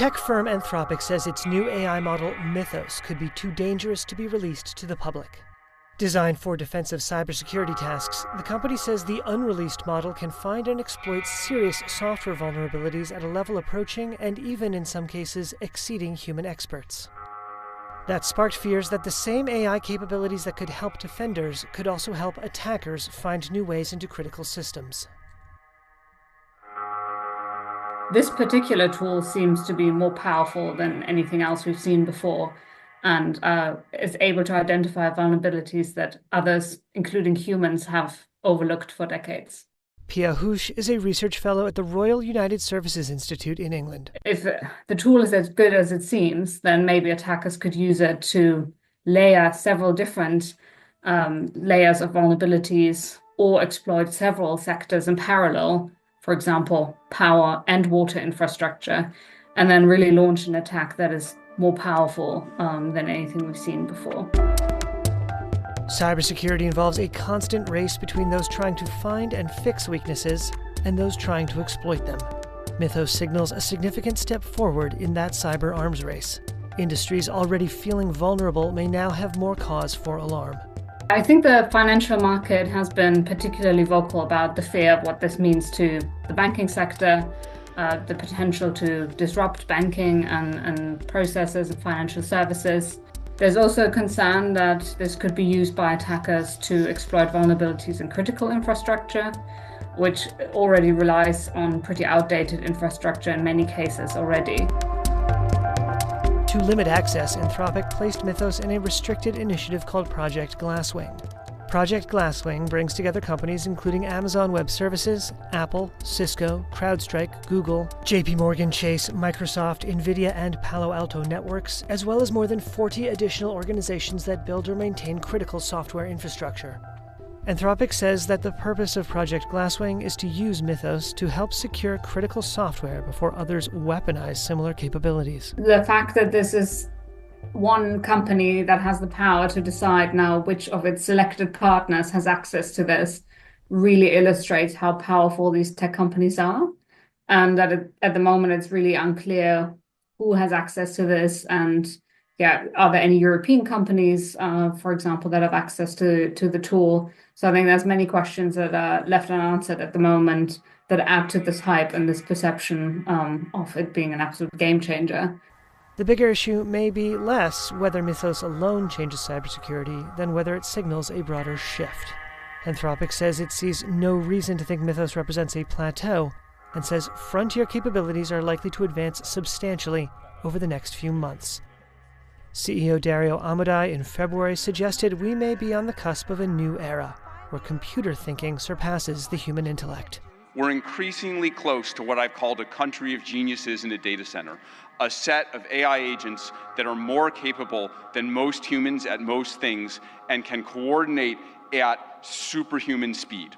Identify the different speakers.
Speaker 1: Tech firm Anthropic says its new AI model, Mythos, could be too dangerous to be released to the public. Designed for defensive cybersecurity tasks, the company says the unreleased model can find and exploit serious software vulnerabilities at a level approaching and even in some cases exceeding human experts. That sparked fears that the same AI capabilities that could help defenders could also help attackers find new ways into critical systems.
Speaker 2: This particular tool seems to be more powerful than anything else we've seen before, and is able to identify vulnerabilities that others, including humans, have overlooked for decades.
Speaker 1: Pia Hoosh is a research fellow at the Royal United Services Institute in England.
Speaker 2: If the tool is as good as it seems, then maybe attackers could use it to layer several different layers of vulnerabilities or exploit several sectors in parallel, for example, power and water infrastructure, and then really launch an attack that is more powerful than anything we've seen before.
Speaker 1: Cybersecurity involves a constant race between those trying to find and fix weaknesses and those trying to exploit them. Mythos signals a significant step forward in that cyber arms race. Industries already feeling vulnerable may now have more cause for alarm.
Speaker 2: I think the financial market has been particularly vocal about the fear of what this means to the banking sector, the potential to disrupt banking and processes and financial services. There's also a concern that this could be used by attackers to exploit vulnerabilities in critical infrastructure, which already relies on pretty outdated infrastructure in many cases already.
Speaker 1: To limit access, Anthropic placed Mythos in a restricted initiative called Project Glasswing. Project Glasswing brings together companies including Amazon Web Services, Apple, Cisco, CrowdStrike, Google, JP Morgan Chase, Microsoft, NVIDIA, and Palo Alto Networks, as well as more than 40 additional organizations that build or maintain critical software infrastructure. Anthropic says that the purpose of Project Glasswing is to use Mythos to help secure critical software before others weaponize similar capabilities.
Speaker 2: The fact that this is one company that has the power to decide now which of its selected partners has access to this really illustrates how powerful these tech companies are, and that at the moment it's really unclear who has access to this, and are there any European companies, for example, that have access to the tool? So I think there's many questions that are left unanswered at the moment that add to this hype and this perception of it being an absolute game changer.
Speaker 1: The bigger issue may be less whether Mythos alone changes cybersecurity than whether it signals a broader shift. Anthropic says it sees no reason to think Mythos represents a plateau, and says frontier capabilities are likely to advance substantially over the next few months. CEO Dario Amodei in February suggested we may be on the cusp of a new era, where computer thinking surpasses the human intellect.
Speaker 3: We're increasingly close to what I've called a country of geniuses in a data center, a set of AI agents that are more capable than most humans at most things and can coordinate at superhuman speed.